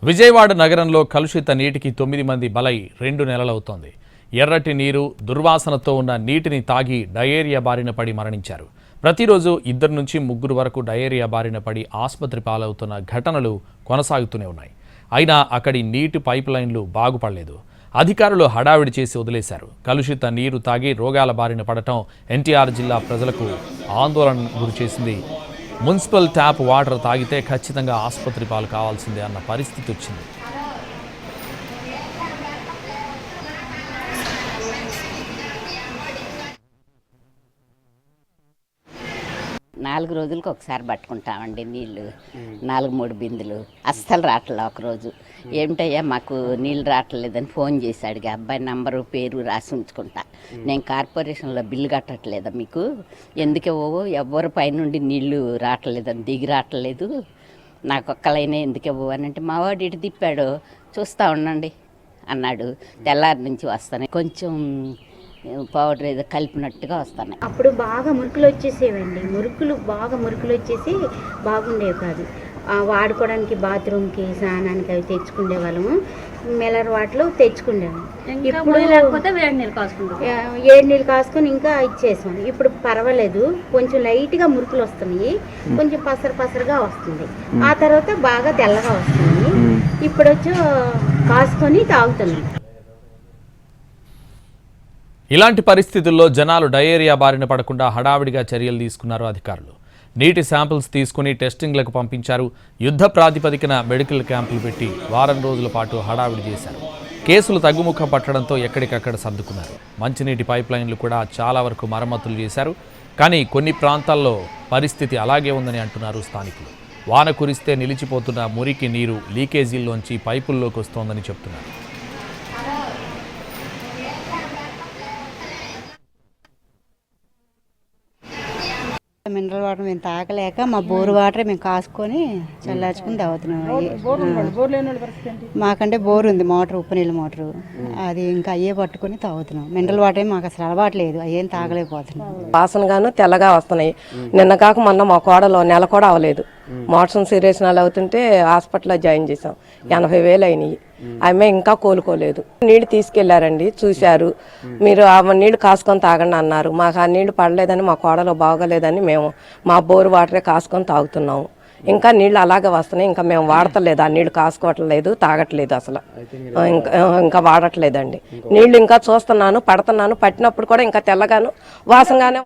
విజయవాడ నగరంలో కలుషిత నీటికి 9 మంది బలై 2 నెలలవుతోంది. ఎర్రటి నీరు, దుర్వాసనతో ఉన్న నీటిని తాగి డయేరియా బారిన పడి మరణించారు. ప్రతిరోజు 2 నుంచి 3 వరకు డయేరియా బారిన పడి ఆసుపత్రి పాలవుతున్న ఘటనలు కొనసాగుతూనే ఉన్నాయి. అయినా అక్కడి నీటి పైప్ లైన్లు బాగుపడలేదు. అధికారులు హడావిడి చేసి వదిలేశారు. కలుషిత నీరు తాగి రోగాల బారిన పడటం ఎన్టీఆర్ జిల్లా ప్రజలకు ఆందోళన గురిచేసింది. మున్సిపల్ ట్యాప్ వాటర్ తాగితే ఖచ్చితంగా ఆసుపత్రి పాలు కావాల్సిందే అన్న పరిస్థితి వచ్చింది. నాలుగు రోజులకు ఒకసారి పట్టుకుంటామండి నీళ్ళు, 4-3 బిందులు. అస్సలు రావట్లే. ఒకరోజు ఏమిటయ్యా మాకు నీళ్ళు రావట్లేదని ఫోన్ చేసి అడిగా. అబ్బాయి నంబరు పేరు రాసి ఉంచుకుంటా. నేను కార్పొరేషన్లో బిల్లు కట్టట్లేదా మీకు, ఎందుకేవో ఎవరి పైనుండి నీళ్లు రావట్లేదని దిగి రావట్లేదు, నాకు ఒక్కలైనా ఎందుకేవో అని అంటే మావాడు ఇటు తిప్పాడు, చూస్తూ ఉండండి అన్నాడు. తెల్లారి నుంచి వస్తాను, కొంచెం పౌడర్ ఏదో కలిపినట్టుగా వస్తున్నాయి. అప్పుడు బాగా మురుకులు వచ్చేసేవండి. బాగా మురుకులు వచ్చేసి బాగుండేవి కాదు. వాడుకోవడానికి బాత్రూమ్కి, స్నానానికి అవి తెచ్చుకునే వాళ్ళము. మిల్లర్ వాటిలో తెచ్చుకునేవాము. ఇప్పుడు లేకపోతే వేడి నీళ్ళు కాసుకొని ఇంకా ఇచ్చేసాం. ఇప్పుడు పర్వాలేదు, కొంచెం లైట్గా మురుకులు వస్తున్నాయి, కొంచెం పసరుగా వస్తుంది. ఆ తర్వాత బాగా తెల్లగా వస్తుంది. ఇప్పుడు వచ్చి కాసుకొని తాగుతున్నాం. ఇలాంటి పరిస్థితుల్లో జనాలు డయేరియా బారిన పడకుండా హడావిడిగా చర్యలు తీసుకున్నారు అధికారులు. నీటి శాంపిల్స్ తీసుకుని టెస్టింగ్లకు పంపించారు. యుద్ధ ప్రాతిపదికన మెడికల్ క్యాంపులు పెట్టి వారం రోజుల పాటు హడావిడి చేశారు. కేసులు తగ్గుముఖం పట్టడంతో ఎక్కడికక్కడ సర్దుకున్నారు. మంచినీటి పైప్ లైన్లు కూడా చాలా వరకు మరమ్మతులు చేశారు. కానీ కొన్ని ప్రాంతాల్లో పరిస్థితి అలాగే ఉందని అంటున్నారు స్థానికులు. వాన కురిస్తే నిలిచిపోతున్న మురికి నీరు లీకేజీల్లోంచి పైపుల్లోకి వస్తోందని చెప్తున్నారు. మినరల్ వాటర్ మేము తాగలేక మా బోరు వాటర్ మేము కాసుకొని చల్లార్చుకుని తాగుతున్నాం. మాకంటే బోరు ఉంది, మోటార్, ఉప్పు నీళ్ళ మోటారు, అది ఇంకా అయ్యే పట్టుకొని తాగుతున్నాం. మినరల్ వాటర్ మాకు అసలు అలవాట్లేదు, అయ్యేం తాగలేకపోతున్నాం. వాసనగాను తెల్లగా వస్తున్నాయి. నిన్న కాక మొన్న మా కోడలో నెల కూడా అవ్వలేదు, మోషన్ సీరియస్నాలు అవుతుంటే హాస్పిటల్లో జాయిన్ చేసాం. 80,000 అయినాయి. ఆమె ఇంకా కోలుకోలేదు. నీళ్ళు తీసుకెళ్లారండి, చూశారు. మీరు ఆ నీళ్లు కాసుకొని తాగండి అన్నారు. మాకు ఆ నీళ్లు పడలేదని, మా కోడలో బాగోలేదని మేము మా బోరు వాటరే కాసుకొని తాగుతున్నాము. ఇంకా నీళ్ళు అలాగే వస్తున్నాయి. ఇంకా మేము వాడతలేదు, ఆ నీళ్లు కాసుకోవట్లేదు, తాగట్లేదు, అసలు ఇంకా వాడట్లేదండి. నీళ్లు ఇంకా చూస్తున్నాను, పడుతున్నాను. పట్టినప్పుడు కూడా ఇంకా తెల్లగాను వాసనగానే.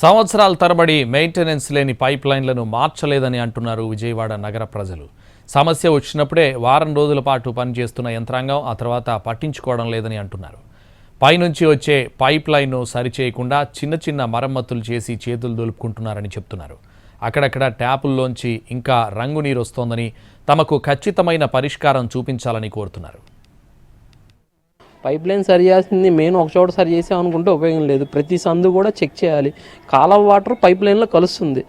సంవత్సరాల తరబడి మెయింటెనెన్స్ లేని పైప్ లైన్లను మార్చలేదని అంటున్నారు విజయవాడ నగర ప్రజలు. సమస్య వచ్చినప్పుడే వారం రోజుల పాటు పనిచేస్తున్న యంత్రాంగం ఆ తర్వాత పట్టించుకోవడం లేదని అంటున్నారు. పైనుంచి వచ్చే పైప్ లైన్ను సరిచేయకుండా చిన్న చిన్న మరమ్మతులు చేసి చేతులు దులుపుకుంటున్నారని చెప్తున్నారు. అక్కడక్కడ ట్యాపుల్లోంచి ఇంకా రంగు నీరు వస్తోందని, తమకు ఖచ్చితమైన పరిష్కారం చూపించాలని కోరుతున్నారు. పైప్ లైన్ సరి చేస్తుంది, మెయిన్ ఒక చోట సరి చేసామనుకుంటే ఉపయోగం లేదు. ప్రతి సందు కూడా చెక్ చేయాలి. కాలువ వాటర్ పైప్ లైన్లో కలుస్తుంది,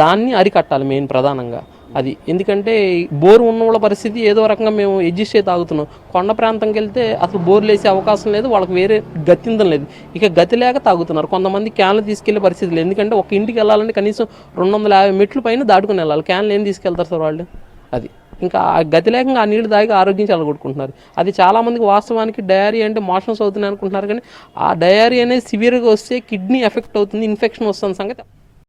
దాన్ని అరికట్టాలి మెయిన్ ప్రధానంగా అది. ఎందుకంటే బోరు ఉన్న వాళ్ళ పరిస్థితి ఏదో రకంగా మేము అడ్జస్ట్ అయి తాగుతున్నాం. కొండ ప్రాంతంకి వెళ్తే అసలు బోర్లు వేసే అవకాశం లేదు, వాళ్ళకి వేరే గత్యంతం లేదు. ఇక గతి లేక తాగుతున్నారు. కొంతమంది క్యాన్లు తీసుకెళ్లే పరిస్థితి లేదు. ఎందుకంటే ఒక ఇంటికి వెళ్ళాలంటే కనీసం 250 మెట్లు పైన దాటుకుని వెళ్ళాలి. క్యాన్లు ఏం తీసుకెళ్తారు సార్ వాళ్ళు? అది ఇంకా గతి లేకుండా ఆ నీళ్ళు తాగి ఆరోగ్యం చెడగొట్టుకుంటున్నారు. అది చాలామందికి వాస్తవానికి డయేరియా అంటే మోషన్స్ అవుతున్నాయి అనుకుంటున్నారు. కానీ ఆ డయేరియా అనేది సివియర్గా వస్తే కిడ్నీ ఎఫెక్ట్ అవుతుంది, ఇన్ఫెక్షన్ వస్తుంది సంగతి